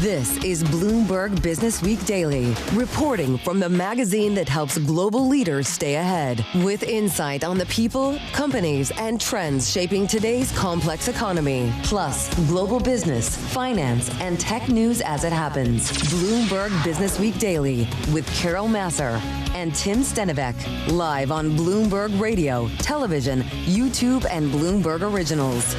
This is Bloomberg Businessweek Daily, reporting from the magazine that helps global leaders stay ahead, with insight on the people, companies, and trends shaping today's complex economy, plus global business, finance, and tech news as it happens. Bloomberg Businessweek Daily with Carol Massar and Tim Stenovec, live on Bloomberg Radio, television, YouTube, and Bloomberg Originals.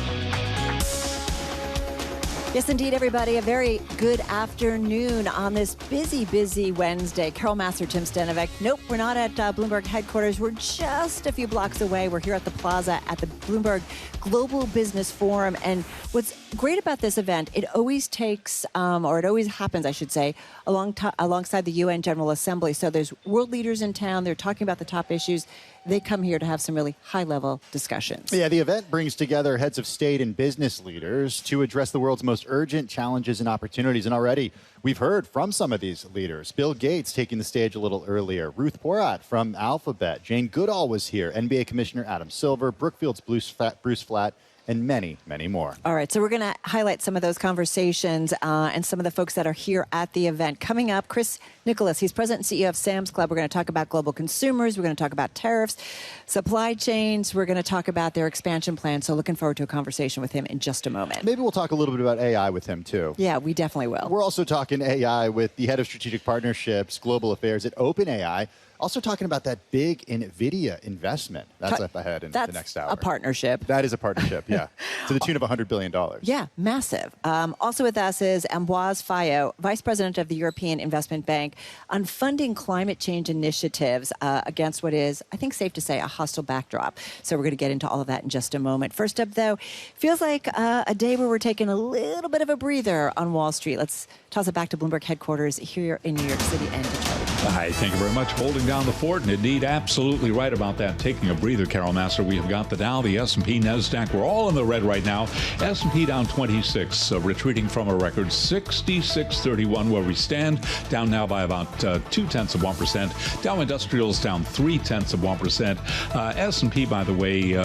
Yes, indeed, everybody. A very good afternoon on this busy Wednesday. Carol Massar, Tim Stenovec. Nope, we're not at Bloomberg headquarters. We're just a few blocks away. We're here at the plaza at the Bloomberg Global Business Forum. And what's great about this event, it always takes, or it always happens, I should say, alongside the UN General Assembly. So there's world leaders in town. They're talking about the top issues. They come here to have some really high-level discussions. Yeah, the event brings together heads of state and business leaders to address the world's most urgent challenges and opportunities. And already we've heard from some of these leaders. Bill Gates taking the stage a little earlier. Ruth Porat from Alphabet. Jane Goodall was here. NBA Commissioner Adam Silver. Brookfield's Bruce Flatt. And many, many more. All right, so we're going to highlight some of those conversations and some of the folks that are here at the event. Coming up, Chris Nicholas, he's president and CEO of Sam's Club. We're going to talk about global consumers. We're going to talk about tariffs, supply chains. We're going to talk about their expansion plans. So looking forward to a conversation with him in just a moment. Maybe we'll talk a little bit about AI with him, too. Yeah, we definitely will. We're also talking AI with the head of strategic partnerships, global affairs at OpenAI. Also talking about that big NVIDIA investment. That's up ahead in the next hour. That's a partnership. That is a partnership, yeah. To the tune of $100 billion. Yeah, massive. Also with us is Ambroise Fayolle, Vice President of the European Investment Bank, on funding climate change initiatives against what is, I think safe to say, a hostile backdrop. So we're going to get into all of that in just a moment. First up, though, feels like a day where we're taking a little bit of a breather on Wall Street. Let's toss it back to Bloomberg headquarters here in New York City and Detroit. Hi, thank you very much. Holding down the fort, and indeed, absolutely right about that. Taking a breather, Carol Massar. We have got the Dow, the S&P, NASDAQ. We're all in the red right now. S&P down 26, retreating from a record 66.31 where we stand. Down now by about 0.2%. Dow Industrials down 0.3%. S&P, by the way,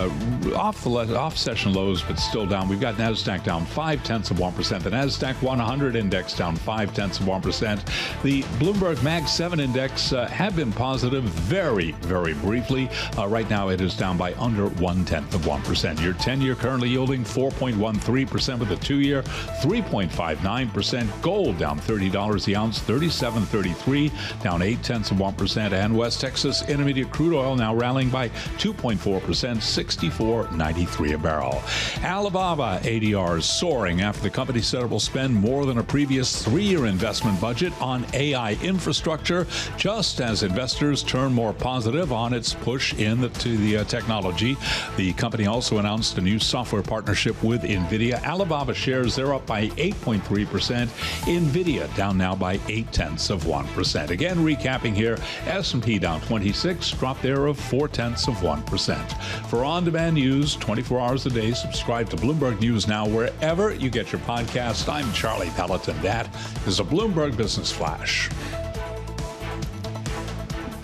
off session lows, but still down. We've got NASDAQ down 0.5%. The NASDAQ 100 index down 0.5%. The Bloomberg Mag 7 index had been positive very, very briefly. Right now it is down by under 0.1%. Your 10-year currently yielding 4.13% with a 2-year, 3.59%. Gold down $30 the ounce, 37.33, down 0.8%. And West Texas Intermediate crude oil now rallying by 2.4%, 64.93 a barrel. Alibaba ADRs soaring after the company said it will spend more than a previous 3-year investment budget on AI infrastructure, just as investors turn more positive on its push into the technology. The company also announced a new software partnership with NVIDIA. Alibaba shares, they're up by 8.3%. NVIDIA down now by 0.8%. Again, recapping here, S&P down 26, drop there of 0.4%. For on-demand news, 24 hours a day, subscribe to Bloomberg News Now wherever you get your podcast. I'm Charlie Pelleton. That is a Bloomberg Business Flash.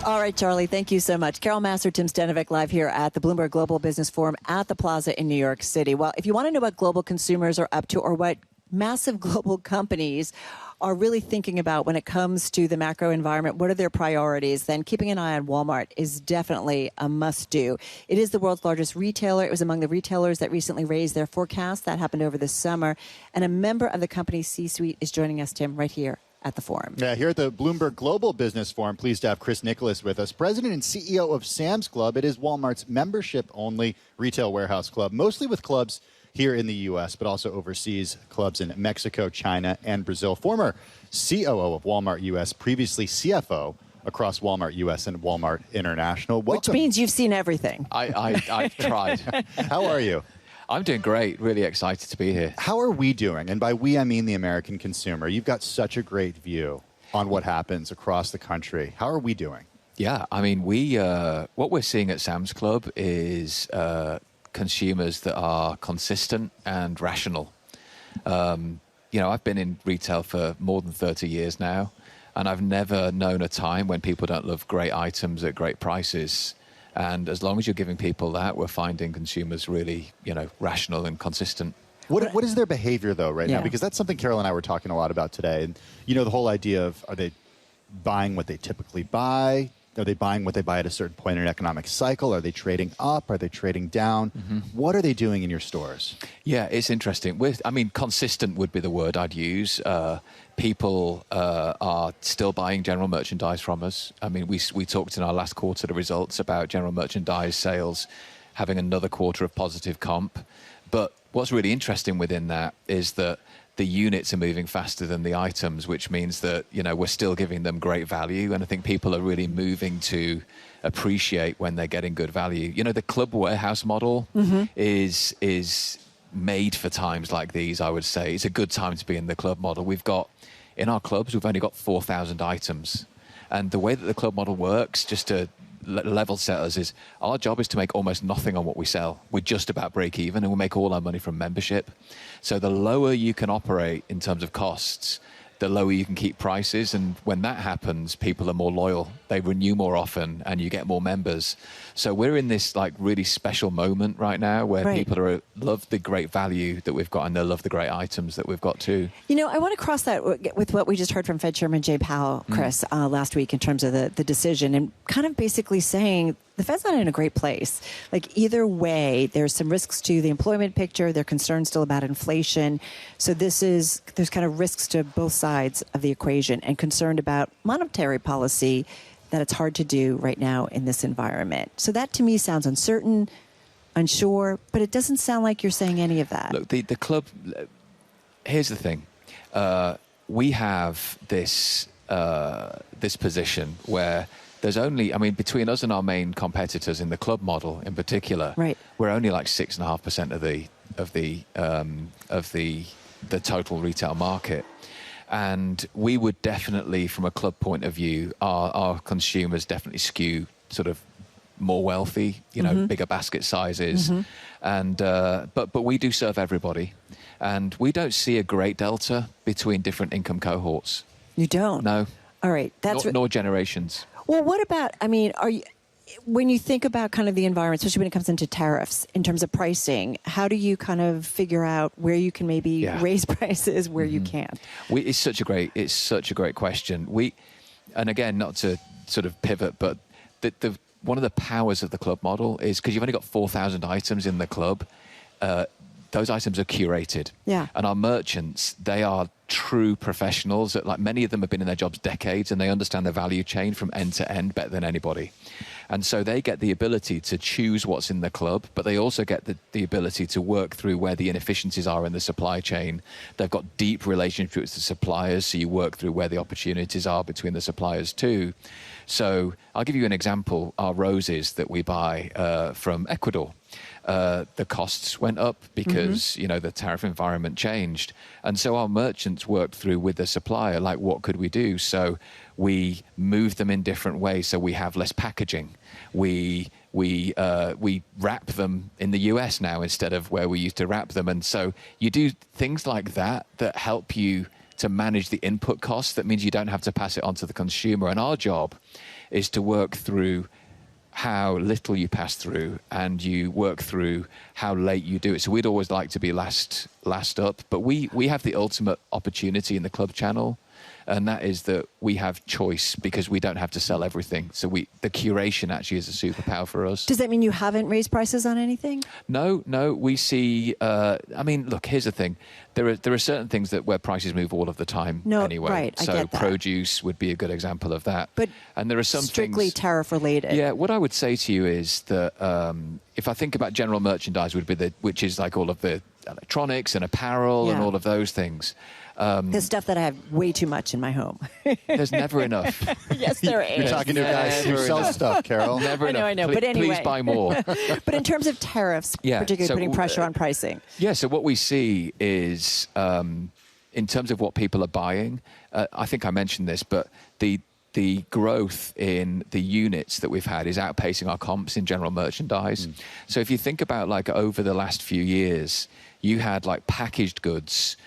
All right, Charlie, thank you so much. Carol Massar, Tim Stenovec, live here at the Bloomberg Global Business Forum at the Plaza in New York City. Well, if you want to know what global consumers are up to or what massive global companies are really thinking about when it comes to the macro environment, what are their priorities, then keeping an eye on Walmart is definitely a must-do. It is the world's largest retailer. It was among the retailers that recently raised their forecast. That happened over the summer. And a member of the company's C-suite is joining us, Tim, right here at the forum. Yeah, here at the Bloomberg Global Business Forum, pleased to have Chris Nicholas with us, president and CEO of Sam's Club. It is Walmart's membership-only retail warehouse club, mostly with clubs here in the U.S., but also overseas clubs in Mexico, China, and Brazil. Former COO of Walmart U.S., previously CFO across Walmart U.S. and Walmart International. Welcome. Which means you've seen everything. I've tried. How are you? I'm doing great. Really excited to be here. How are we doing? And by we, I mean the American consumer. You've got such a great view on what happens across the country. How are we doing? Yeah, I mean, what we're seeing at Sam's Club is consumers that are consistent and rational. I've been in retail for more than 30 years now, and I've never known a time when people don't love great items at great prices. And as long as you're giving people that, we're finding consumers really, rational and consistent. What is their behavior, though, right Yeah. now? Because that's something Carol and I were talking a lot about today. And, the whole idea of, are they buying what they typically buy? Are they buying what they buy at a certain point in an economic cycle? Are they trading up? Are they trading down? What are they doing in your stores? Yeah, it's interesting. Consistent would be the word I'd use. People are still buying general merchandise from us. I mean, we talked in our last quarter results about general merchandise sales having another quarter of positive comp. But what's really interesting within that is that the units are moving faster than the items, which means that, we're still giving them great value. And I think people are really moving to appreciate when they're getting good value. The club warehouse model is made for times like these, I would say. It's a good time to be in the club model. In our clubs, we've only got 4,000 items. And the way that the club model works, just to level set us, is our job is to make almost nothing on what we sell. We just about break even, and we make all our money from membership. So the lower you can operate in terms of costs, the lower you can keep prices. And when that happens, people are more loyal. They renew more often, and you get more members. So we're in this really special moment right now where people love the great value that we've got, and they love the great items that we've got too. I want to cross that with what we just heard from Fed Chairman Jay Powell, Chris, last week in terms of the decision, and kind of basically saying the Fed's not in a great place. Either way, there's some risks to the employment picture. They're concerned still about inflation. So there's kind of risks to both sides of the equation, and concerned about monetary policy that it's hard to do right now in this environment. So that to me sounds uncertain, unsure, but it doesn't sound like you're saying any of that. Look, the club, here's the thing. We have this position where there's only, between us and our main competitors in the club model in particular, we're only 6.5% of the total retail market. And we would definitely, from a club point of view, our consumers definitely skew sort of more wealthy, bigger basket sizes. And but we do serve everybody. And we don't see a great delta between different income cohorts. You don't? No. All right. Nor generations. Well, what about, when you think about kind of the environment, especially when it comes into tariffs, in terms of pricing, how do you kind of figure out where you can maybe raise prices, where you can't? It's such a great question. And again, not to sort of pivot, but one of the powers of the club model is because you've only got 4,000 items in the club. Those items are curated. Yeah. And our merchants, they are true professionals. Many of them have been in their jobs decades, and they understand the value chain from end to end better than anybody. And so they get the ability to choose what's in the club, but they also get the ability to work through where the inefficiencies are in the supply chain. They've got deep relationships with the suppliers, so you work through where the opportunities are between the suppliers too. So I'll give you an example. Our roses that we buy from Ecuador, the costs went up because, the tariff environment changed. And so our merchants worked through with the supplier, what could we do? So we moved them in different ways. So we have less packaging. We wrap them in the US now instead of where we used to wrap them. And so you do things like that help you to manage the input costs. That means you don't have to pass it on to the consumer. And our job is to work through how little you pass through, and you work through how late you do it. So we'd always like to be last up, but we have the ultimate opportunity in the club channel, and that is that we have choice because we don't have to sell everything. So the curation actually is a superpower for us. Does that mean you haven't raised prices on anything? No. We see. Look, here's the thing. There are certain things where prices move all of the time. Anyway. Right. So I get that. produce would be a good example of that. And there are some strictly things tariff related. Yeah. What I would say to you is that if I think about general merchandise, which is all of the electronics and apparel and all of those things. The stuff that I have way too much in my home. There's never enough. Yes, there is. You're talking to guys who sell stuff, Carol. Never enough. I know. But anyway. Please buy more. But in terms of tariffs, particularly putting pressure on pricing. Yeah, so what we see is, in terms of what people are buying, I think I mentioned this, but the growth in the units that we've had is outpacing our comps in general merchandise. So if you think about over the last few years, you had packaged goods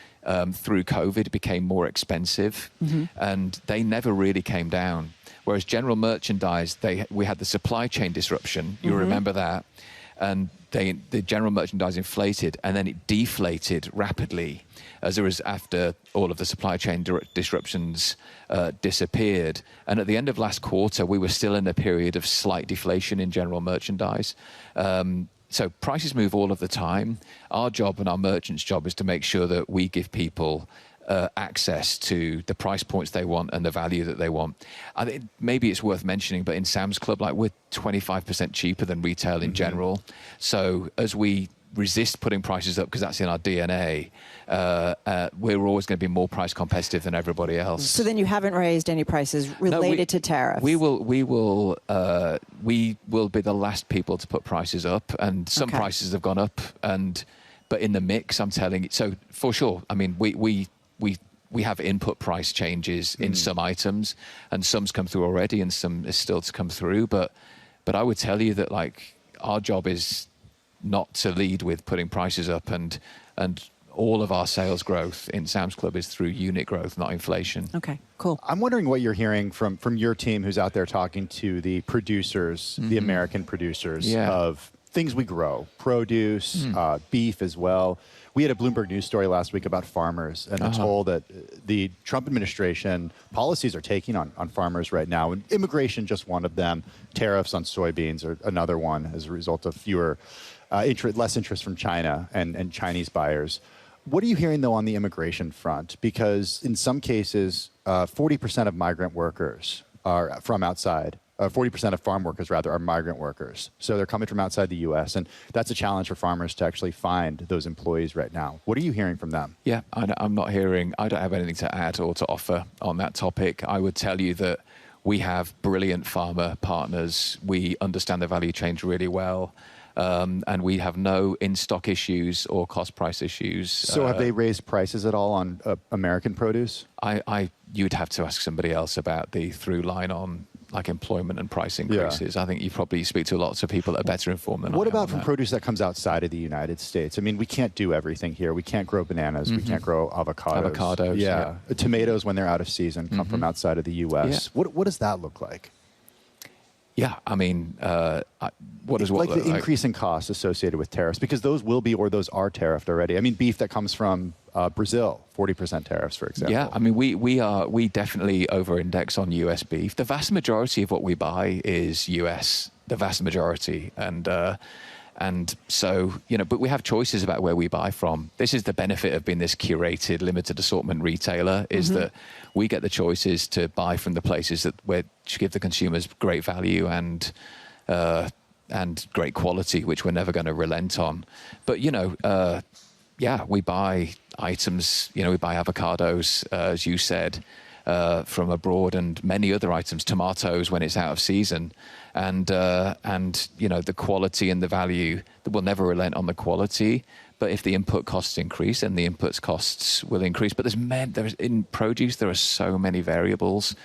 through COVID became more expensive, and they never really came down. Whereas general merchandise, we had the supply chain disruption. You remember that, and the general merchandise inflated, and then it deflated rapidly after all of the supply chain disruptions disappeared. And at the end of last quarter, we were still in a period of slight deflation in general merchandise. So prices move all of the time. Our job and our merchants' job is to make sure that we give people access to the price points they want and the value that they want. I think maybe it's worth mentioning, but in Sam's Club, like, we're 25% cheaper than retail in general. So as we resist putting prices up, because that's in our DNA, we're always going to be more price competitive than everybody else. So then you haven't raised any prices related to tariffs? We will be the last people to put prices up, and some prices have gone up, but in the mix, I'm telling you, so for sure, I mean, we have input price changes in some items, and some's come through already and some is still to come through. But I would tell you that, like, our job is not to lead with putting prices up, and all of our sales growth in Sam's Club is through unit growth, not inflation. Okay, cool. I'm wondering what you're hearing from your team who's out there talking to the producers, the American producers of things we grow, produce, beef as well. We had a Bloomberg News story last week about farmers and the toll that the Trump administration policies are taking on farmers right now. And immigration, just one of them. Tariffs on soybeans are another one as a result of less interest from China and Chinese buyers. What are you hearing, though, on the immigration front? Because in some cases, 40% of migrant workers are from outside. 40% of farm workers, rather, are migrant workers. So they're coming from outside the U.S., and that's a challenge for farmers to actually find those employees right now. What are you hearing from them? Yeah, I don't have anything to add or to offer on that topic. I would tell you that we have brilliant farmer partners. We understand the value chains really well. And we have no in-stock issues or cost price issues. So have they raised prices at all on American produce? You'd have to ask somebody else about the through line on, like, employment and price increases. I think you probably speak to lots of people that are better informed than I am. What about from produce that comes outside of the United States? I mean, we can't do everything here. We can't grow bananas. We can't grow avocados. Avocados, Tomatoes, when they're out of season, come from outside of the U.S. Yeah. What does that look like? Yeah, I mean, what does what look like? The increase in costs associated with tariffs, because those will be, or those are tariffed already. I mean, beef that comes from Brazil, 40% tariffs, for example. Yeah, I mean, we definitely over-index on U.S. beef. The vast majority of what we buy is U.S., the vast majority. And so, but we have choices about where we buy from. This is the benefit of being this curated, limited assortment retailer, is that we get the choices to buy from the places which give the consumers great value and great quality, which we're never going to relent on. But, we buy items, we buy avocados, as you said, from abroad, and many other items, tomatoes when it's out of season. And the quality and the value, we'll never relent on the quality. But if the input costs increase, then the input costs will increase. But in produce, there are so many variables,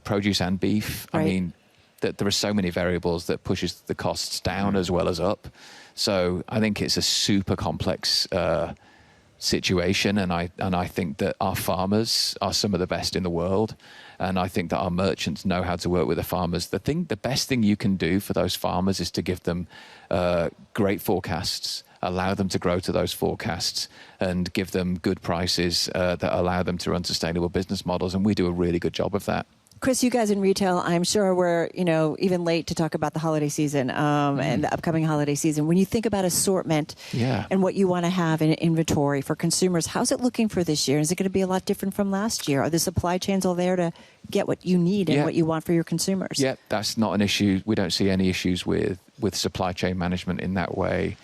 produce and beef. Right. I mean, there are so many variables that pushes the costs down as well as up. So I think it's a super complex situation, and I think that our farmers are some of the best in the world, and I think that our merchants know how to work with the farmers. The best thing you can do for those farmers is to give them great forecasts, allow them to grow to those forecasts, and give them good prices that allow them to run sustainable business models, and we do a really good job of that. Chris, you guys in retail, I'm sure we're, even late to talk about the holiday season and the upcoming holiday season. When you think about assortment and what you want to have in inventory for consumers, how's it looking for this year? Is it going to be a lot different from last year? Are the supply chains all there to get what you need and what you want for your consumers? Yeah, that's not an issue. We don't see any issues with supply chain management in that way.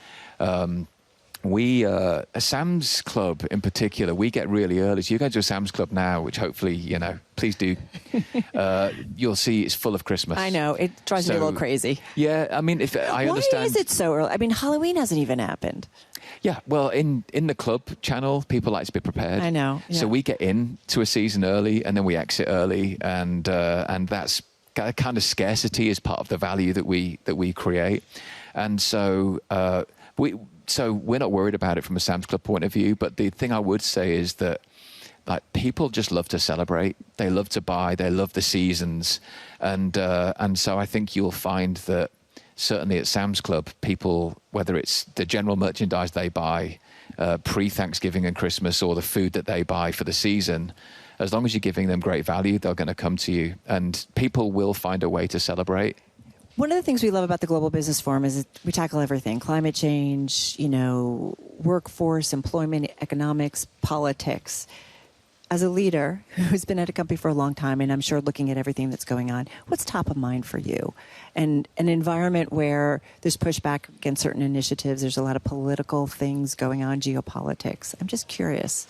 Sam's Club in particular, we get really early. So you go to a Sam's Club now, which hopefully, please do. You'll see it's full of Christmas. I know. It drives me a little crazy. Yeah. I mean, I understand. Why is it so early? I mean, Halloween hasn't even happened. Yeah. Well, in the club channel, people like to be prepared. I know. Yeah. So we get into a season early and then we exit early. And that's kind of scarcity is part of the value that we create. And so we're not worried about it from a Sam's Club point of view. But the thing I would say is that, like, people just love to celebrate. They love to buy. They love the seasons. And so I think you'll find that certainly at Sam's Club, people, whether it's the general merchandise they buy pre-Thanksgiving and Christmas or the food that they buy for the season, as long as you're giving them great value, they're going to come to you. And people will find a way to celebrate. One of the things we love about the Global Business Forum is we tackle everything: climate change, workforce, employment, economics, politics. As a leader who's been at a company for a long time, and I'm sure looking at everything that's going on, what's top of mind for you? And an environment where there's pushback against certain initiatives, there's a lot of political things going on, geopolitics. I'm just curious.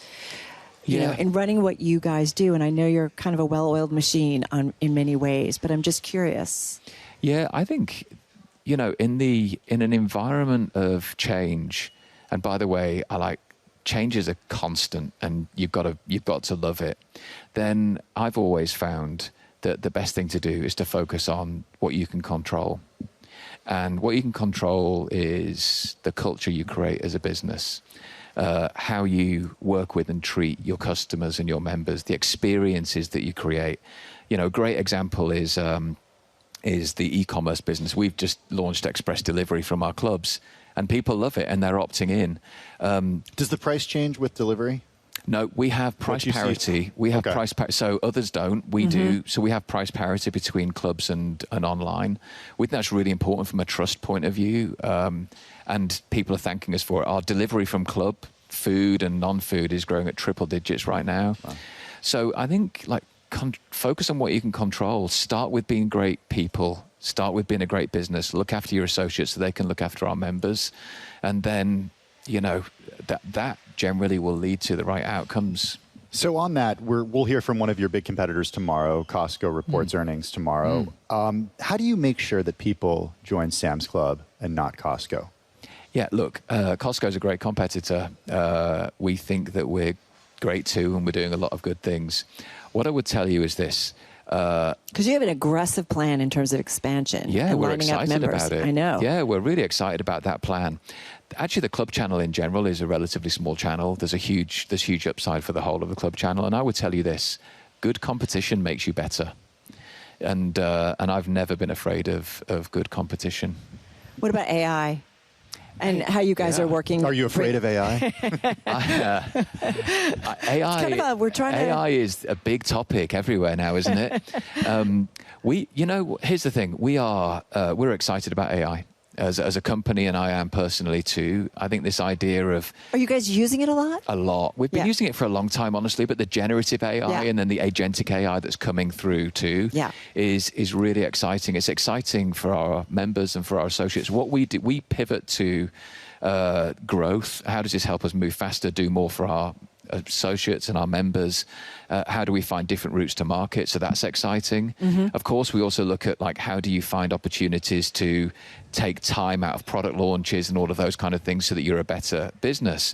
In running what you guys do, and I know you're kind of a well-oiled machine in many ways, but I'm just curious. Yeah, I think, in an environment of change, and by the way, change is a constant, and you've got to love it. Then I've always found that the best thing to do is to focus on what you can control. And what you can control is the culture you create as a business, how you work with and treat your customers and your members, the experiences that you create. A great example is the e-commerce business. We've just launched express delivery from our clubs, and people love it, and they're opting in. Does the price change with delivery? No, we have price parity. We have price parity. So others don't. We do. So we have price parity between clubs and online. We think that's really important from a trust point of view. And people are thanking us for it. Our delivery from club, food and non-food, is growing at triple digits right now. Wow. So I think focus on what you can control. Start with being great people. Start with being a great business. Look after your associates so they can look after our members. And then, that generally will lead to the right outcomes. So on that, we'll hear from one of your big competitors tomorrow. Costco reports earnings tomorrow. How do you make sure that people join Sam's Club and not Costco? Yeah, look, Costco is a great competitor. We think that we're great too, and we're doing a lot of good things. What I would tell you is this. Because you have an aggressive plan in terms of expansion. Yeah, we're excited about it. I know. Yeah, we're really excited about that plan. Actually, the club channel in general is a relatively small channel. There's huge upside for the whole of the club channel. And I would tell you this: good competition makes you better. And I've never been afraid of good competition. What about AI? And how you guys are working? Are you afraid of AI? AI. AI is a big topic everywhere now, isn't it? Here's the thing: we're excited about AI as a company, and I am personally too. I think this idea of are you guys using it a lot? A lot. We've been using it for a long time, honestly. But the generative AI and then the agentic AI that's coming through too is really exciting. It's exciting for our members and for our associates. What we do, we pivot to growth. How does this help us move faster, do more for our associates and our members? How do we find different routes to market? So that's exciting. Of course, we also look at how do you find opportunities to take time out of product launches and all of those kind of things so that you're a better business.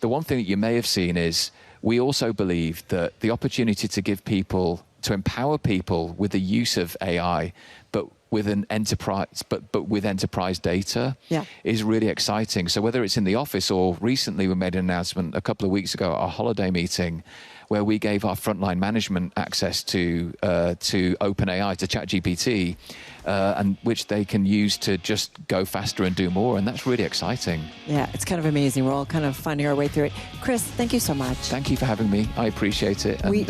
The one thing that you may have seen is we also believe that the opportunity to empower people with the use of AI, but with an enterprise, but with enterprise data, is really exciting. So whether it's in the office or recently, we made an announcement a couple of weeks ago at our holiday meeting, where we gave our frontline management access to OpenAI, to ChatGPT, and which they can use to just go faster and do more, and that's really exciting. Yeah, it's kind of amazing. We're all kind of finding our way through it. Chris, thank you so much. Thank you for having me. I appreciate it, and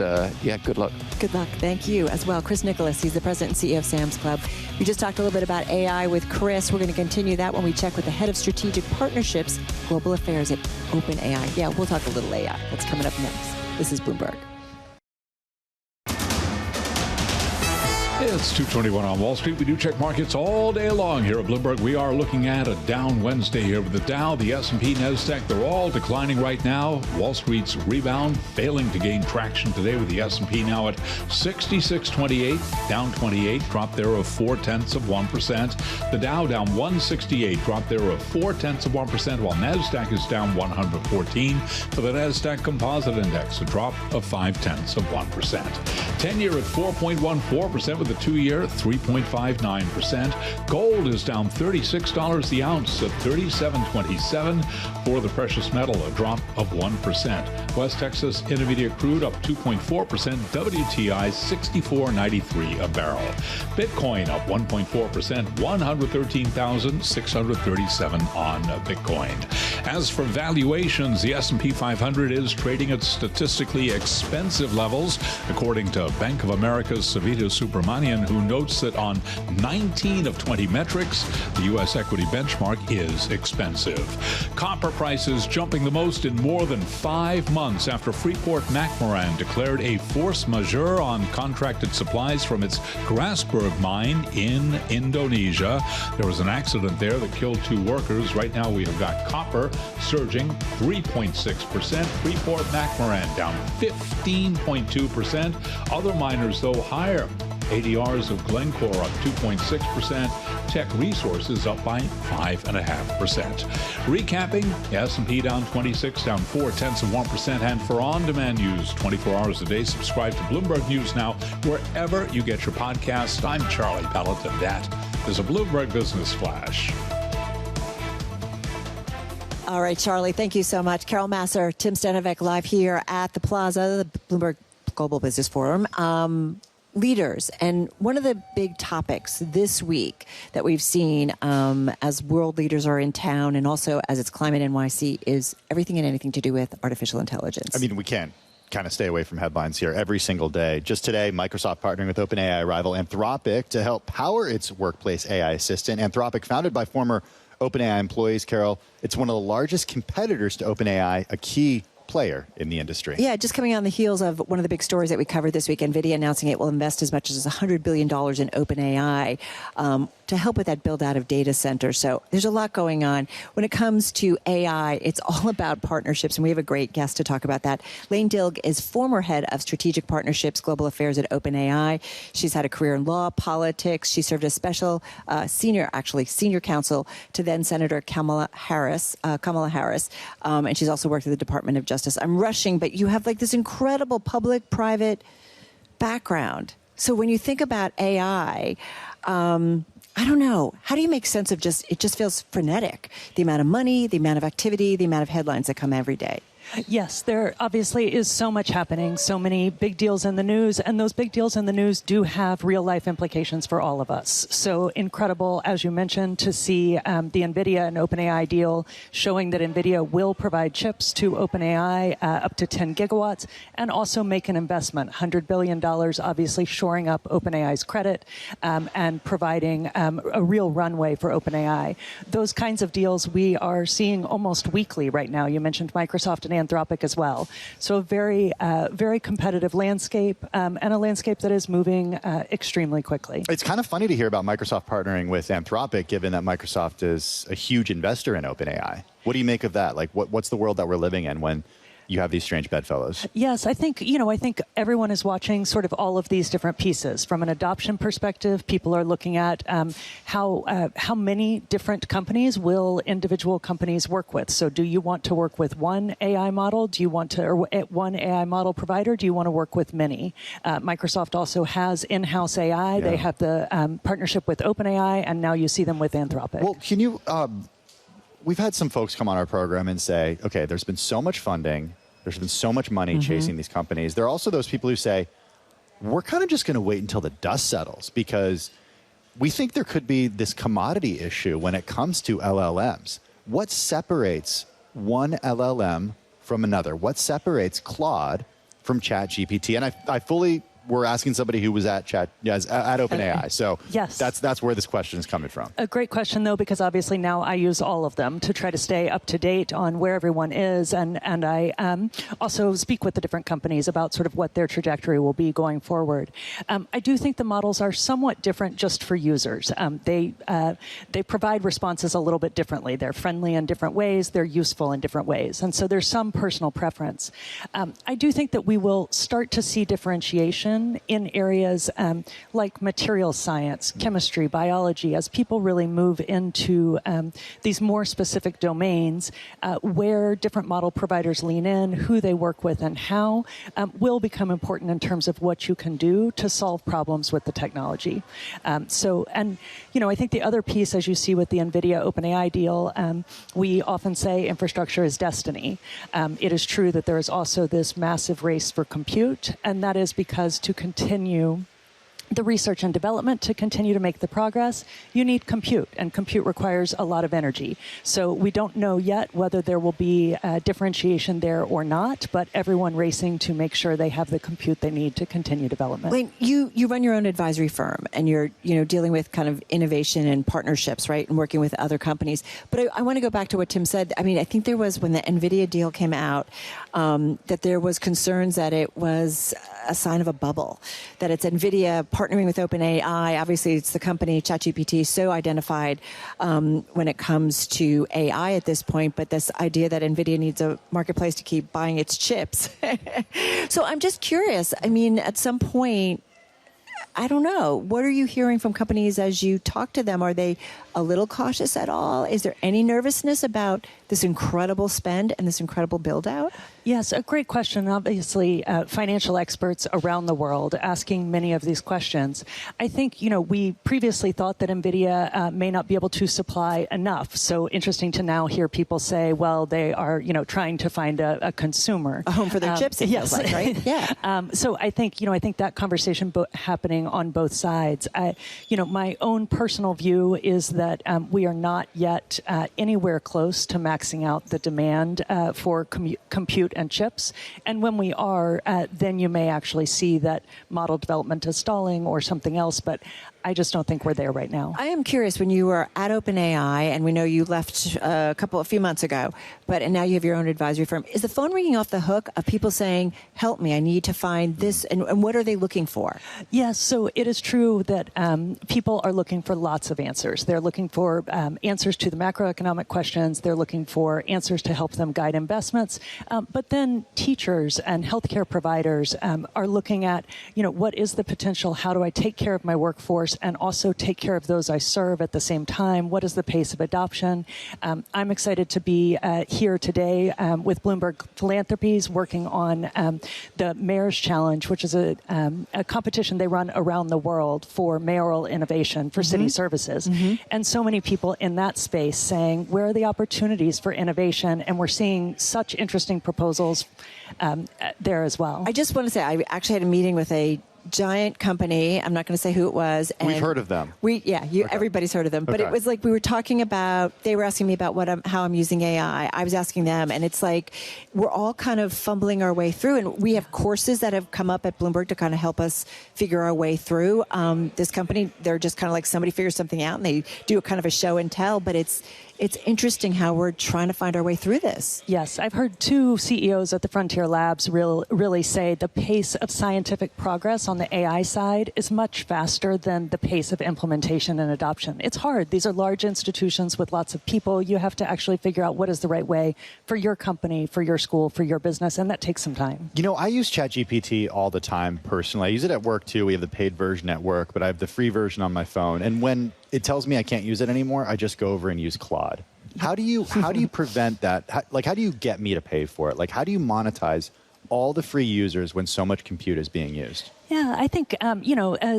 good luck. Good luck. Thank you as well. Chris Nicholas, he's the president and CEO of Sam's Club. We just talked a little bit about AI with Chris. We're going to continue that when we check with the head of strategic partnerships, global affairs at OpenAI. Yeah, we'll talk a little AI. That's coming up next. This is Bloomberg. It's 2:21 on Wall Street. We do check markets all day long here at Bloomberg. We are looking at a down Wednesday here with the Dow, the S&P, NASDAQ. They're all declining right now. Wall Street's rebound failing to gain traction today with the S&P now at 66.28, down 28, drop there of 0.4%. The Dow down 168, drop there of 0.4%, while NASDAQ is down 114 for the NASDAQ Composite Index, a drop of 0.5%. 10-year at 4.14% with the 2-year, 3.59%. Gold is down $36 the ounce at $37.27 for the precious metal, a drop of 1%. West Texas Intermediate crude up 2.4%. WTI 64.93 a barrel. Bitcoin up 1.4%, 113,637 on Bitcoin. As for valuations, the S&P 500 is trading at statistically expensive levels, according to Bank of America's Savita Subramanian, who notes that on 19 of 20 metrics, the U.S. equity benchmark is expensive. Copper prices jumping the most in more than 5 months after Freeport-McMoRan declared a force majeure on contracted supplies from its Grasberg mine in Indonesia. There was an accident there that killed 2 workers. Right now we have got copper surging 3.6%. Freeport-McMoRan down 15.2%. Other miners, though, higher. ADRs of Glencore up 2.6%. Tech Resources up by 5.5%. Recapping, S&P down 26, down 0.4%. And for on-demand news 24 hours a day, subscribe to Bloomberg News Now wherever you get your podcasts. I'm Charlie Pellet, and that is a Bloomberg Business Flash. All right, Charlie, thank you so much. Carol Massar, Tim Stenovec live here at the Plaza, the Bloomberg Global Business Forum. Leaders, and one of the big topics this week that we've seen as world leaders are in town and also as it's Climate NYC is everything and anything to do with artificial intelligence. I mean, we can't kind of stay away from headlines here every single day. Just today, Microsoft partnering with OpenAI rival Anthropic to help power its workplace AI assistant. Anthropic, founded by former OpenAI employees, Carol, it's one of the largest competitors to OpenAI, a key player in the industry. Yeah, just coming on the heels of one of the big stories that we covered this week, NVIDIA announcing it will invest as much as $100 billion in OpenAI to help with that build out of data centers. So there's a lot going on. When it comes to AI, it's all about partnerships, and we have a great guest to talk about that. Lane Dilg is former head of strategic partnerships, global affairs at OpenAI. She's had a career in law, politics. She served as senior counsel to then Senator Kamala Harris, and she's also worked at the Department of Justice. I'm rushing, but you have like this incredible public-private background. So when you think about AI, I don't know. How do you make sense of it just feels frenetic, the amount of money, the amount of activity, the amount of headlines that come every day? Yes, there obviously is so much happening, so many big deals in the news, and those big deals in the news do have real-life implications for all of us. So incredible, as you mentioned, to see the NVIDIA and OpenAI deal showing that NVIDIA will provide chips to OpenAI up to 10 gigawatts and also make an investment, $100 billion, obviously shoring up OpenAI's credit and providing a real runway for OpenAI. Those kinds of deals we are seeing almost weekly right now. You mentioned Microsoft and Anthropic as well. So a very, very competitive landscape and a landscape that is moving extremely quickly. It's kind of funny to hear about Microsoft partnering with Anthropic, given that Microsoft is a huge investor in OpenAI. What do you make of that? Like, what's the world that we're living in when you have these strange bedfellows? Yes, I think everyone is watching sort of all of these different pieces. From an adoption perspective, people are looking at how many different companies will individual companies work with. So do you want to work with one AI model? Do you want to, or one AI model provider? Do you want to work with many? Microsoft also has in-house AI. Yeah. They have the partnership with OpenAI, and now you see them with Anthropic. Well, can you... We've had some folks come on our program and say, okay, there's been so much funding, there's been so much money chasing these companies. There are also those people who say, we're kind of just going to wait until the dust settles because we think there could be this commodity issue when it comes to LLMs. What separates one LLM from another? What separates Claude from ChatGPT? And I fully... We're asking somebody who was at OpenAI. So yes, that's where this question is coming from. A great question, though, because obviously now I use all of them to try to stay up to date on where everyone is. And I also speak with the different companies about sort of what their trajectory will be going forward. I do think the models are somewhat different just for users. They provide responses a little bit differently. They're friendly in different ways. They're useful in different ways. And so there's some personal preference. I do think that we will start to see differentiation innovation in areas like material science, chemistry, biology, as people really move into these more specific domains where different model providers lean in, who they work with and how, will become important in terms of what you can do to solve problems with the technology. I think the other piece, as you see with the NVIDIA OpenAI deal, we often say infrastructure is destiny. It is true that there is also this massive race for compute, and that is because to continue the research and development, to continue to make the progress, you need compute, and compute requires a lot of energy. So we don't know yet whether there will be differentiation there or not, but everyone racing to make sure they have the compute they need to continue development. Wayne, you run your own advisory firm, and you're dealing with kind of innovation and partnerships, right, and working with other companies. But I want to go back to what Tim said. I mean, I think there was, when the NVIDIA deal came out, that there was concerns that it was a sign of a bubble, that it's NVIDIA partnering with OpenAI. Obviously, it's the company, ChatGPT, so identified when it comes to AI at this point, but this idea that NVIDIA needs a marketplace to keep buying its chips. So I'm just curious. I mean, at some point, I don't know. What are you hearing from companies as you talk to them? Are they a little cautious at all? Is there any nervousness about this incredible spend and this incredible build out? Yes, a great question. Obviously, financial experts around the world asking many of these questions. I think, we previously thought that NVIDIA may not be able to supply enough. So interesting to now hear people say, well, they are, trying to find a consumer. A home for their chips, it feels like, right? Yeah. So I think that conversation happening on both sides. My own personal view is that we are not yet anywhere close to maxing out the demand for compute and chips. And when we are, then you may actually see that model development is stalling or something else. But I just don't think we're there right now. I am curious, when you were at OpenAI, and we know you left a few months ago, and now you have your own advisory firm, is the phone ringing off the hook of people saying, help me, I need to find this, and what are they looking for? Yes, so it is true that people are looking for lots of answers. They're looking for answers to the macroeconomic questions. They're looking for answers to help them guide investments. But then teachers and healthcare providers are looking at, what is the potential? How do I take care of my workforce and also take care of those I serve at the same time? What is the pace of adoption? I'm excited to be here today with Bloomberg Philanthropies working on the Mayor's Challenge, which is a competition they run around the world for mayoral innovation for city services. And so many people in that space saying, where are the opportunities for innovation? And we're seeing such interesting proposals there as well. I just want to say, I actually had a meeting with a giant company. I'm not going to say who it was. And we've heard of them. Everybody's heard of them. But it was like we were talking about, they were asking me about how I'm using AI. I was asking them, and it's like we're all kind of fumbling our way through. And we have courses that have come up at Bloomberg to kind of help us figure our way through. This company, they're just kind of like somebody figures something out and they do a kind of a show and tell, but it's interesting how we're trying to find our way through this. Yes, I've heard two CEOs at the Frontier Labs really say the pace of scientific progress on the AI side is much faster than the pace of implementation and adoption. It's hard. These are large institutions with lots of people. You have to actually figure out what is the right way for your company, for your school, for your business, and that takes some time. I use ChatGPT all the time personally. I use it at work too. We have the paid version at work, but I have the free version on my phone. And when it tells me I can't use it anymore, I just go over and use Claude. How do you prevent that? How do you get me to pay for it? How do you monetize all the free users when so much compute is being used? Yeah, I think,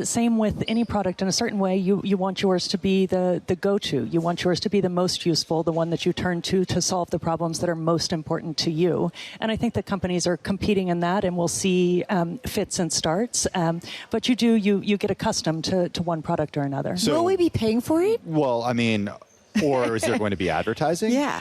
same with any product in a certain way. You want yours to be the go-to. You want yours to be the most useful, the one that you turn to solve the problems that are most important to you. And I think that companies are competing in that, and we'll see fits and starts. But you get accustomed to one product or another. So, will we be paying for it? Well, I mean... Or is there going to be advertising? Yeah.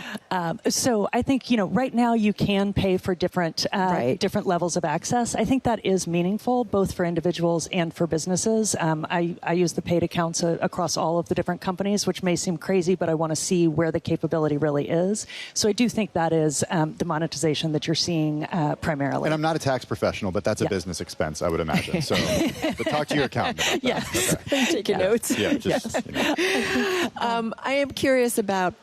So I think, right now you can pay for different levels of access. I think that is meaningful, both for individuals and for businesses. I use the paid accounts across all of the different companies, which may seem crazy, but I want to see where the capability really is. So I do think that is the monetization that you're seeing primarily. And I'm not a tax professional, but that's a business expense, I would imagine. So but talk to your accountant about that. Yes. Okay. I'm taking notes. Yeah, just, I am curious about,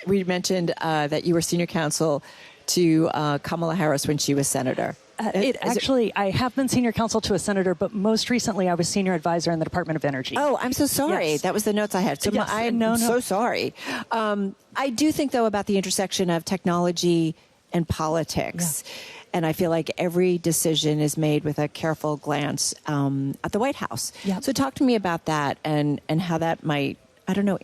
we mentioned that you were senior counsel to Kamala Harris when she was senator. I have been senior counsel to a senator, but most recently I was senior advisor in the Department of Energy. Oh, I'm so sorry. Yes. That was the notes I had. So Yes. I'm No. so sorry. I do think, though, about the intersection of technology and politics. Yeah. And I feel like every decision is made with a careful glance at the White House. Yeah. So talk to me about that and how that might, I don't know,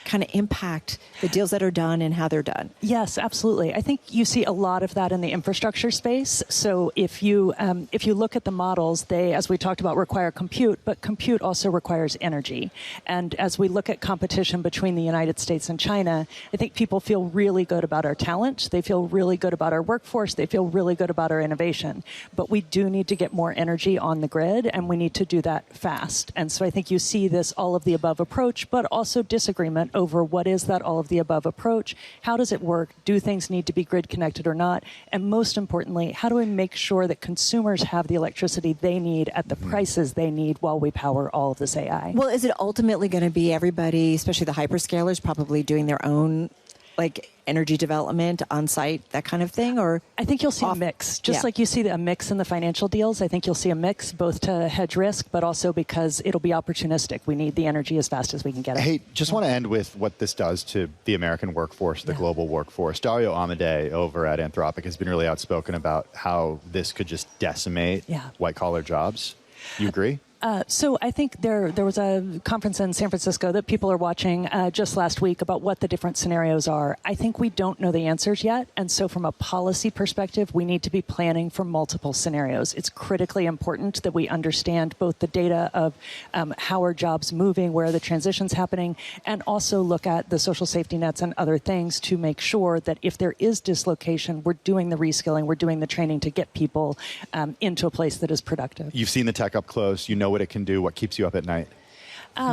kind of impact the deals that are done and how they're done. Yes, absolutely. I think you see a lot of that in the infrastructure space. So if you look at the models, they, as we talked about, require compute, but compute also requires energy. And as we look at competition between the United States and China, I think people feel really good about our talent. They feel really good about our workforce. They feel really good about our innovation. But we do need to get more energy on the grid, and we need to do that fast. And so I think you see this all of the above approach, but also disagreement over what is that all of the above approach, how does it work, do things need to be grid connected or not, and most importantly, how do we make sure that consumers have the electricity they need at the prices they need while we power all of this AI? Well, is it ultimately going to be everybody, especially the hyperscalers, probably doing their own energy development on site, that kind of thing? Or I think you'll see a mix. Just like you see a mix in the financial deals, I think you'll see a mix both to hedge risk, but also because it'll be opportunistic. We need the energy as fast as we can get it. Hey, just want to end with what this does to the American workforce, the global workforce. Dario Amodei over at Anthropic has been really outspoken about how this could just decimate white-collar jobs. You agree? So I think there was a conference in San Francisco that people are watching just last week about what the different scenarios are. I think we don't know the answers yet. And so from a policy perspective, we need to be planning for multiple scenarios. It's critically important that we understand both the data of how are jobs moving, where are the transitions happening, and also look at the social safety nets and other things to make sure that if there is dislocation, we're doing the reskilling, we're doing the training to get people into a place that is productive. You've seen the tech up close. You know what it can do. What keeps you up at night?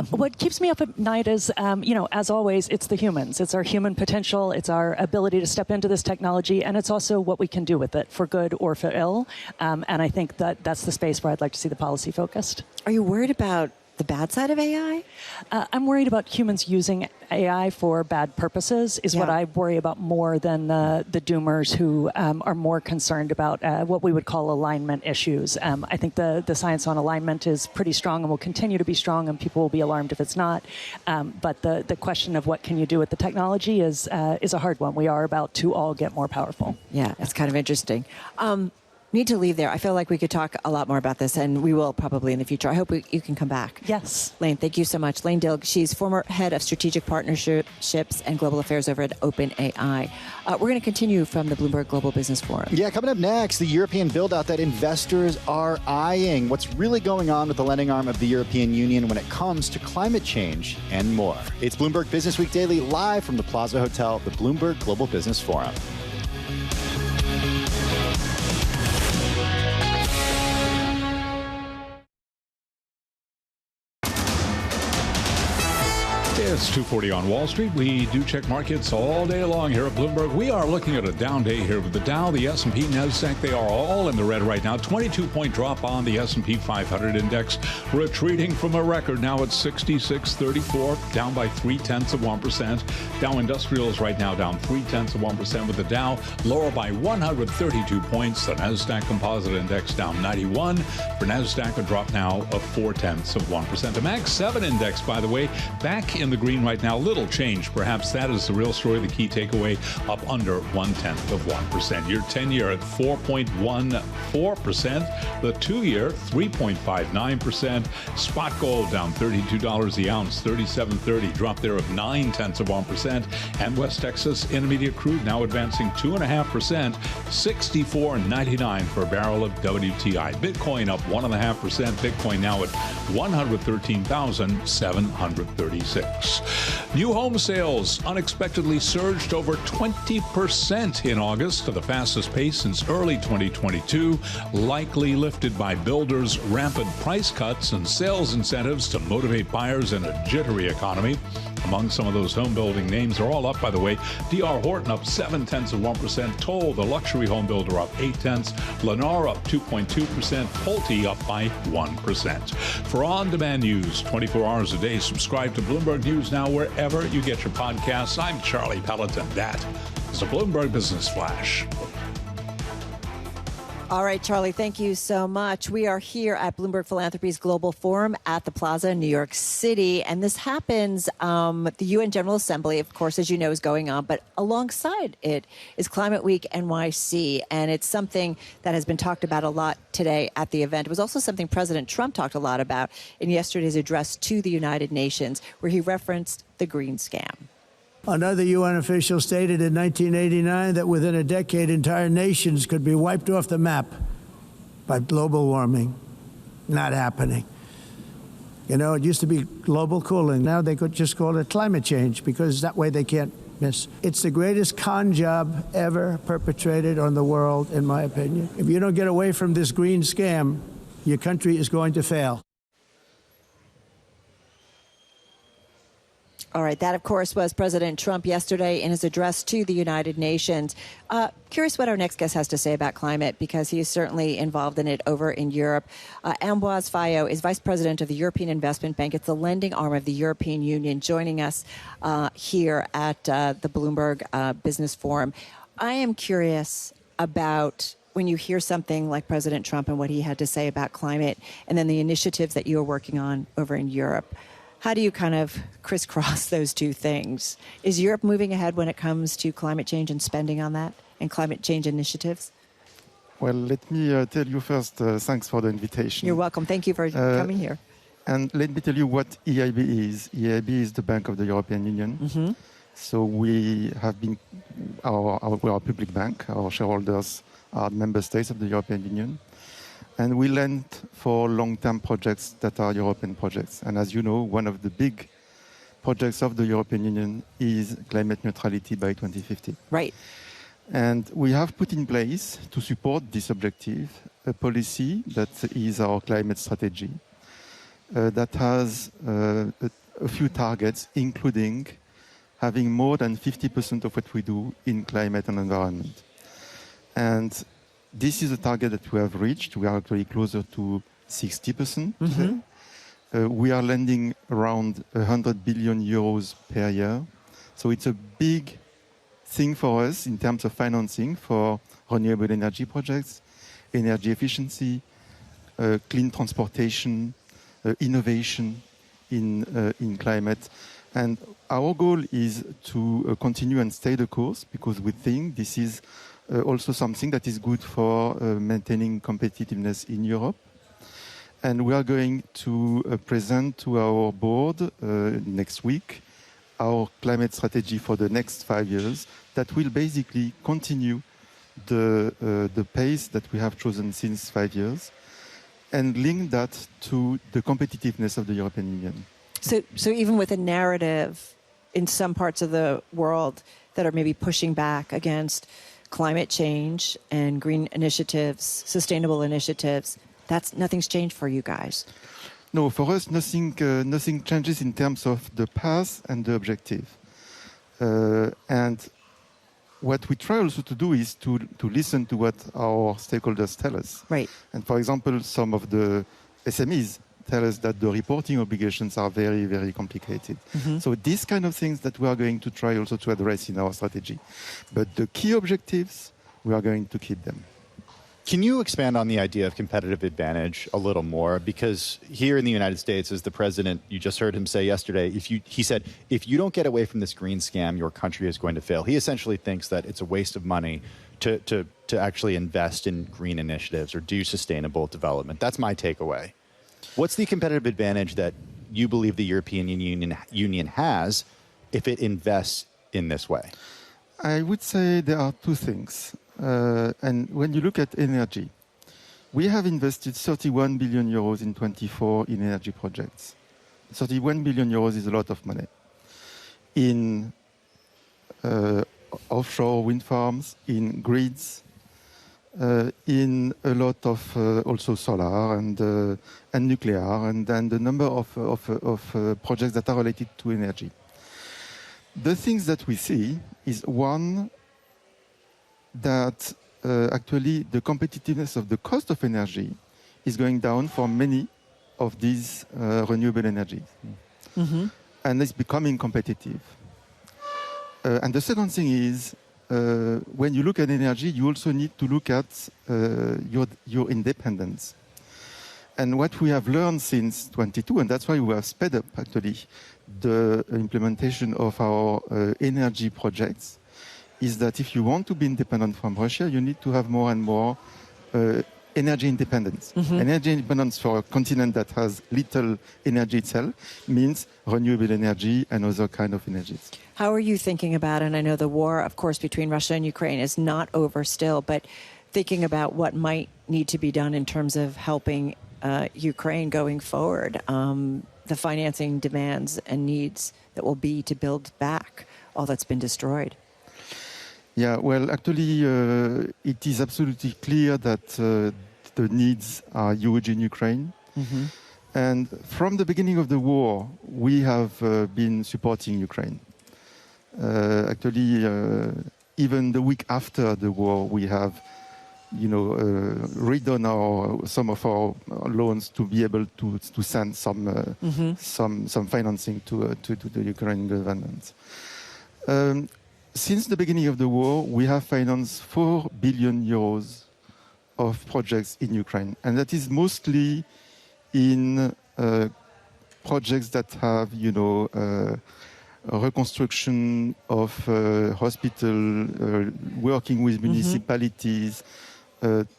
What keeps me up at night is, as always, it's the humans. It's our human potential. It's our ability to step into this technology. And it's also what we can do with it for good or for ill. And I think that's the space where I'd like to see the policy focused. Are you worried about the bad side of AI? I'm worried about humans using AI for bad purposes is what I worry about more than the doomers who are more concerned about what we would call alignment issues. I think the science on alignment is pretty strong and will continue to be strong, and people will be alarmed if it's not. But the question of what can you do with the technology is a hard one. We are about to all get more powerful. Yeah, it's kind of interesting. Need to leave there. I feel like we could talk a lot more about this, and we will probably in the future. I hope you can come back. Yes. Lane, thank you so much. Lane Dilg, she's former head of strategic partnerships and global affairs over at OpenAI. We're going to continue from the Bloomberg Global Business Forum. Yeah, coming up next, the European build-out that investors are eyeing. What's really going on with the lending arm of the European Union when it comes to climate change and more. It's Bloomberg Businessweek Daily, live from the Plaza Hotel, the Bloomberg Global Business Forum. It's 2:40 on Wall Street. We do check markets all day long here at Bloomberg. We are looking at a down day here with the Dow, the S&P, NASDAQ. They are all in the red right now. 22-point drop on the S&P 500 index, retreating from a record now at 66.34, down by 0.3%. Dow Industrials right now down 0.3%, with the Dow lower by 132 points. The NASDAQ Composite Index down 91. For NASDAQ, a drop now of 0.4%. The MAX 7 Index, by the way, back in the green right now. Little change. Perhaps that is the real story, the key takeaway, up under 0.1%. Your 10-year at 4.14%. The 2-year, 3.59%. Spot gold down $32 the ounce, 37.30. Drop there of 0.9%. And West Texas Intermediate crude now advancing 2.5%, 64.99 for a barrel of WTI. Bitcoin up 1.5%. Bitcoin now at 113,736. New home sales unexpectedly surged over 20% in August, to the fastest pace since early 2022, likely lifted by builders' rampant price cuts and sales incentives to motivate buyers in a jittery economy. Among some of those home building names are all up, by the way. D.R. Horton up 0.7%. Toll, the luxury home builder, up 0.8%. Lennar up 2.2%. Pulte up by 1%. For on-demand news 24 hours a day, subscribe to Bloomberg News Now wherever you get your podcasts. I'm Charlie Pelleton. That is a Bloomberg Business Flash. All right, Charlie, thank you so much. We are here at Bloomberg Philanthropies Global Forum at the Plaza in New York City. And this happens, the UN General Assembly, of course, as you know, is going on. But alongside it is Climate Week NYC. And it's something that has been talked about a lot today at the event. It was also something President Trump talked a lot about in yesterday's address to the United Nations, where he referenced the green scam. Another UN official stated in 1989 that within a decade, entire nations could be wiped off the map by global warming. Not happening. You know, it used to be global cooling. Now they could just call it climate change because that way they can't miss. It's the greatest con job ever perpetrated on the world, in my opinion. If you don't get away from this green scam, your country is going to fail. All right. That, of course, was President Trump yesterday in his address to the United Nations. Curious what our next guest has to say about climate, because he is certainly involved in it over in Europe. Ambroise Fayolle is Vice President of the European Investment Bank. It's the lending arm of the European Union, joining us here at the Bloomberg Business Forum. I am curious about when you hear something like President Trump and what he had to say about climate, and then the initiatives that you are working on over in Europe. How do you kind of crisscross those two things? Is Europe moving ahead when it comes to climate change and spending on that and climate change initiatives? Well, let me tell you first, thanks for the invitation. You're welcome. Thank you for coming here. And let me tell you what EIB is. EIB is the Bank of the European Union. Mm-hmm. So we have been, we are a public bank. Our shareholders are member states of the European Union. And we lend for long-term projects that are European projects. And as you know, one of the big projects of the European Union is climate neutrality by 2050. Right. And we have put in place, to support this objective, a policy that is our climate strategy that has a few targets, including having more than 50% of what we do in climate and environment. And this is a target that we have reached. We are actually closer to 60% today. We are lending around 100 billion euros per year. So it's a big thing for us in terms of financing for renewable energy projects, energy efficiency, clean transportation, innovation in climate. And our goal is to continue and stay the course, because we think this is also something that is good for maintaining competitiveness in Europe. And we are going to present to our board next week our climate strategy for the next 5 years that will basically continue the pace that we have chosen since 5 years and link that to the competitiveness of the European Union. So even with a narrative in some parts of the world that are maybe pushing back against climate change and green initiatives, sustainable initiatives, nothing's changed for you guys. No, for us, nothing changes in terms of the path and the objective. And what we try also to do is to listen to what our stakeholders tell us. Right. And for example, some of the SMEs tell us that the reporting obligations are very, very complicated. Mm-hmm. So these kind of things that we are going to try also to address in our strategy. But the key objectives, we are going to keep them. Can you expand on the idea of competitive advantage a little more? Because here in the United States, as the president, you just heard him say yesterday, he said, if you don't get away from this green scam, your country is going to fail. He essentially thinks that it's a waste of money to actually invest in green initiatives or do sustainable development. That's my takeaway. What's the competitive advantage that you believe the European Union has if it invests in this way? I would say there are two things. And when you look at energy, we have invested 31 billion euros in 24 in energy projects. 31 billion euros is a lot of money. In offshore wind farms, in grids, in a lot of also solar and nuclear, and then the number of projects that are related to energy. The things that we see is, one, that actually the competitiveness of the cost of energy is going down for many of these renewable energies. Mm-hmm. And it's becoming competitive. And the second thing is when you look at energy, you also need to look at your independence. And what we have learned since 22, and that's why we have sped up actually the implementation of our energy projects, is that if you want to be independent from Russia, you need to have more and more energy independence. Energy independence for a continent that has little energy itself means renewable energy and other kind of energies. How are you thinking about, and I know the war, of course, between Russia and Ukraine is not over still, but thinking about what might need to be done in terms of helping Ukraine going forward, the financing demands and needs that will be to build back all that's been destroyed? Yeah, well, actually, it is absolutely clear that the needs are huge in Ukraine. And from the beginning of the war, we have been supporting Ukraine. Actually, even the week after the war, we have, redone some of our loans to be able to send some financing to the Ukrainian government. Since the beginning of the war, we have financed 4 billion euros of projects in Ukraine, and that is mostly in projects that have, reconstruction of hospital, working with municipalities,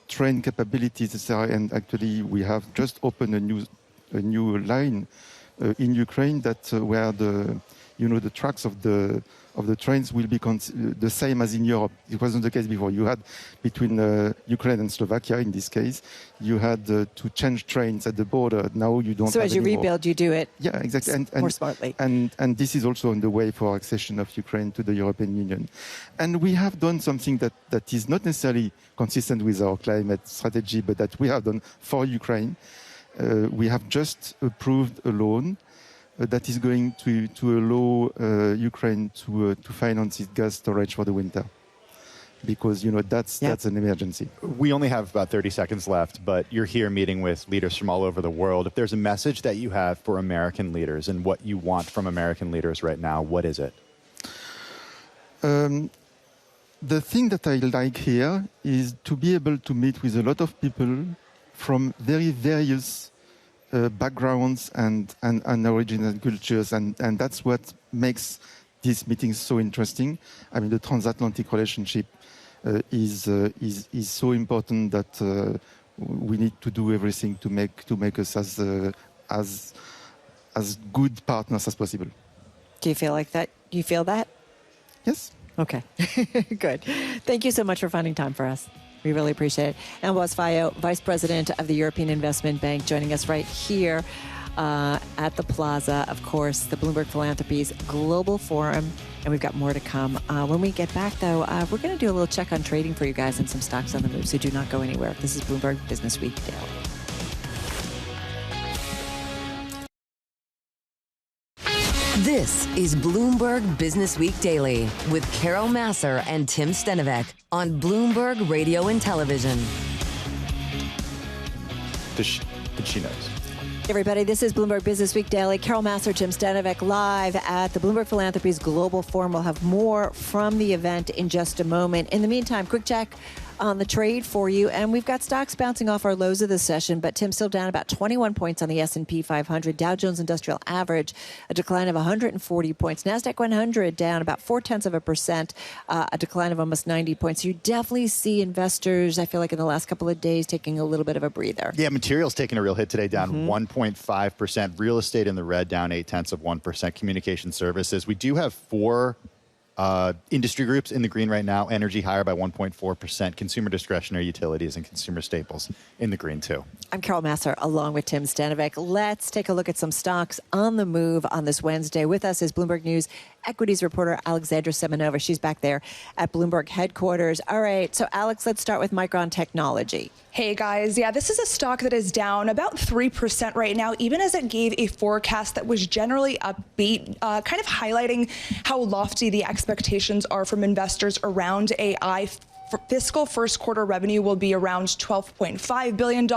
train capabilities, etc. And actually, we have just opened a new line in Ukraine that where the tracks of the trains will be the same as in Europe. It wasn't the case before. You had between Ukraine and Slovakia, in this case, you had to change trains at the border. Now you don't. So have as you anymore. rebuild, you do it. Yeah, exactly, and more smartly. And this is also on the way for accession of Ukraine to the European Union. And we have done something that is not necessarily consistent with our climate strategy, but that we have done for Ukraine. We have just approved a loan that is going to allow Ukraine to finance its gas storage for the winter, because that's an emergency. We only have about 30 seconds left, but you're here meeting with leaders from all over the world. If there's a message that you have for American leaders and what you want from American leaders right now, what is it? The thing that I like here is to be able to meet with a lot of people from very various backgrounds and origins and cultures, and that's what makes these meetings so interesting. I mean, the transatlantic relationship is so important that we need to do everything to make us as good partners as possible. Do you feel like that? Do you feel that? Yes. Okay, good. Thank you so much for finding time for us. We really appreciate it. Ambroise Fayolle, Vice President of the European Investment Bank, joining us right here at the Plaza. Of course, the Bloomberg Philanthropies Global Forum, and we've got more to come. When we get back, though, we're going to do a little check on trading for you guys and some stocks on the move, so do not go anywhere. This is Bloomberg Businessweek Daily. This is Bloomberg Businessweek Daily with Carol Massar and Tim Stenovec on Bloomberg Radio and Television. She knows. Hey everybody, this is Bloomberg Businessweek Daily. Carol Massar, Tim Stenovec, live at the Bloomberg Philanthropies Global Forum. We'll have more from the event in just a moment. In the meantime, quick check on the trade for you, and we've got stocks bouncing off our lows of the session, but Tim still down about 21 points on the S&P 500. Dow Jones Industrial Average, a decline of 140 points. NASDAQ 100 down about 0.4%, a decline of almost 90 points. You definitely see investors, I feel like in the last couple of days, taking a little bit of a breather. Yeah, materials taking a real hit today, down 1.5%. Real estate in the red, down 0.8%. Communication services. We do have 4 industry groups in the green right now. Energy higher by 1.4%. Consumer discretionary, utilities, and consumer staples in the green too. I'm Carol Massar along with Tim Stenovec. Let's take a look at some stocks on the move on this Wednesday. With us is Bloomberg News equities reporter Alexandra Semenova. She's back there at Bloomberg headquarters. All right, so Alex, let's start with Micron Technology. Hey guys, yeah, this is a stock that is down about 3% right now, even as it gave a forecast that was generally upbeat, kind of highlighting how lofty the expectations are from investors around AI. fiscal first quarter revenue will be around $12.5 billion.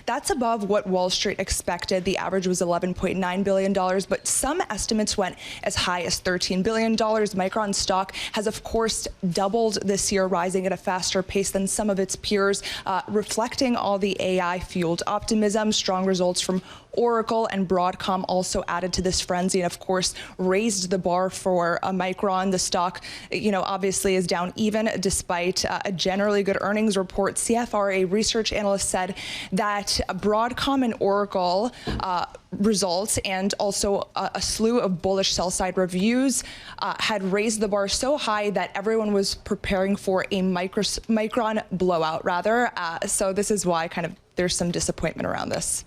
That's above what Wall Street expected. The average was $11.9 billion, but some estimates went as high as $13 billion. Micron stock has, of course, doubled this year, rising at a faster pace than some of its peers, reflecting all the AI-fueled optimism. Strong results from Oracle and Broadcom also added to this frenzy and, of course, raised the bar for Micron. The stock, obviously is down even despite a generally good earnings report. CFRA research analyst said that Broadcom and Oracle results and also a slew of bullish sell-side reviews had raised the bar so high that everyone was preparing for a Micron blowout, rather. So this is why there's some disappointment around this.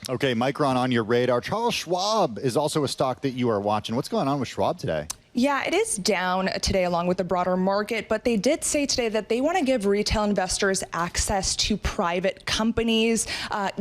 Okay, Micron on your radar. Charles Schwab is also a stock that you are watching. What's going on with Schwab today? Yeah, it is down today along with the broader market, but they did say today that they want to give retail investors access to private companies,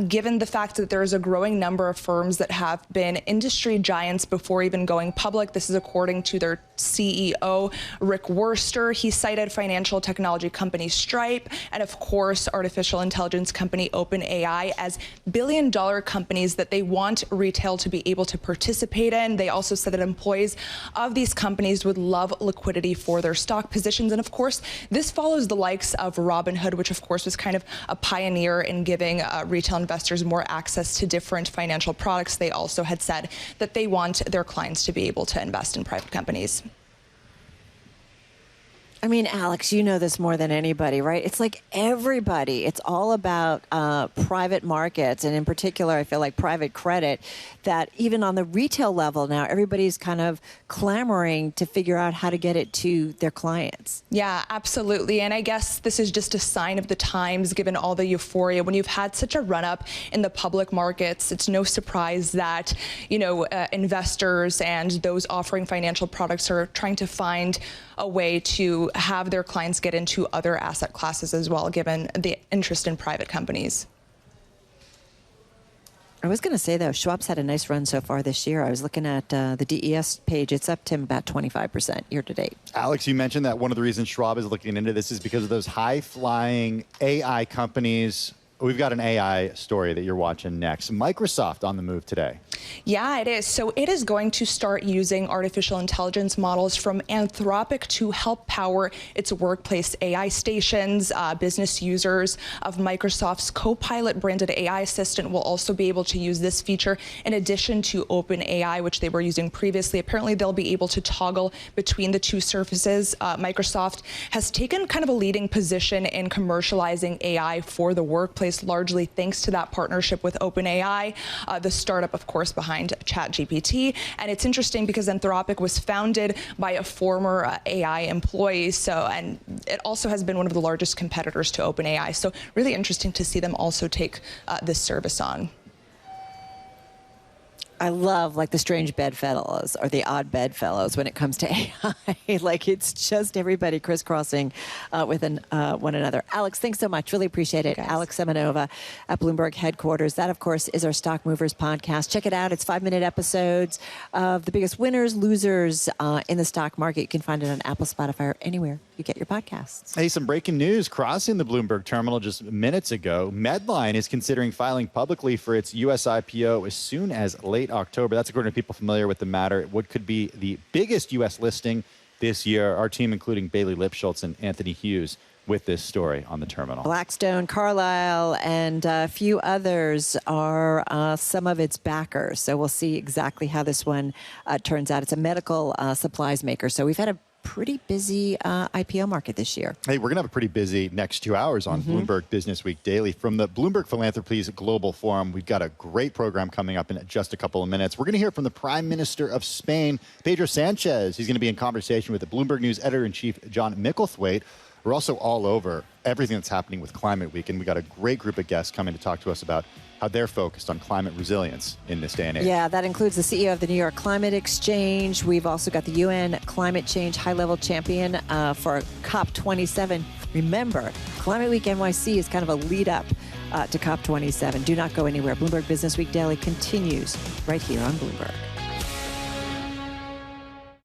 given the fact that there is a growing number of firms that have been industry giants before even going public. This is according to their CEO, Rick Wurster. He cited financial technology company Stripe and, of course, artificial intelligence company OpenAI as billion-dollar companies that they want retail to be able to participate in. They also said that employees of these companies would love liquidity for their stock positions. And of course, this follows the likes of Robinhood, which of course was kind of a pioneer in giving retail investors more access to different financial products. They also had said that they want their clients to be able to invest in private companies. I mean, Alex, you know this more than anybody, right? It's like everybody. It's all about private markets, and in particular, I feel like private credit, that even on the retail level now, everybody's kind of clamoring to figure out how to get it to their clients. Yeah, absolutely. And I guess this is just a sign of the times, given all the euphoria. When you've had such a run-up in the public markets, it's no surprise that, investors and those offering financial products are trying to find a way to have their clients get into other asset classes as well, given the interest in private companies. I was going to say, though, Schwab's had a nice run so far this year. I was looking at the DES page. It's up to about 25% year to date. Alex, you mentioned that one of the reasons Schwab is looking into this is because of those high-flying AI companies. We've got an AI story that you're watching next. Microsoft on the move today. Yeah, it is. So it is going to start using artificial intelligence models from Anthropic to help power its workplace AI stations. Business users of Microsoft's Copilot branded AI assistant will also be able to use this feature in addition to OpenAI, which they were using previously. Apparently, they'll be able to toggle between the two surfaces. Microsoft has taken kind of a leading position in commercializing AI for the workplace, largely thanks to that partnership with OpenAI, the startup, of course, behind ChatGPT. And it's interesting because Anthropic was founded by a former AI employee. And it also has been one of the largest competitors to OpenAI. So really interesting to see them also take this service on. I love the strange bedfellows or the odd bedfellows when it comes to AI. It's just everybody crisscrossing with one another. Alex, thanks so much. Really appreciate it. Alex Semenova at Bloomberg headquarters. That, of course, is our Stock Movers podcast. Check it out. It's 5-minute episodes of the biggest winners, losers in the stock market. You can find it on Apple, Spotify, or anywhere you get your podcasts. Hey, some breaking news crossing the Bloomberg terminal just minutes ago. Medline is considering filing publicly for its U.S. IPO as soon as late October. That's according to people familiar with the matter. What could be the biggest U.S. listing this year. Our team, including Bailey Lipschultz and Anthony Hughes, with this story on the terminal. Blackstone, Carlyle, and a few others are some of its backers. So we'll see exactly how this one turns out. It's a medical supplies maker. So we've had a pretty busy IPO market this year. Hey, we're going to have a pretty busy next 2 hours on Bloomberg Businessweek Daily. From the Bloomberg Philanthropies Global Forum, we've got a great program coming up in just a couple of minutes. We're going to hear from the Prime Minister of Spain, Pedro Sanchez. He's going to be in conversation with the Bloomberg News editor-in-chief, John Micklethwaite. We're also all over everything that's happening with Climate Week, and we got a great group of guests coming to talk to us about how they're focused on climate resilience in this day and age. Yeah, that includes the CEO of the New York Climate Exchange. We've also got the UN Climate Change High-Level Champion for COP27. Remember, Climate Week NYC is kind of a lead-up to COP27. Do not go anywhere. Bloomberg Businessweek Daily continues right here on Bloomberg.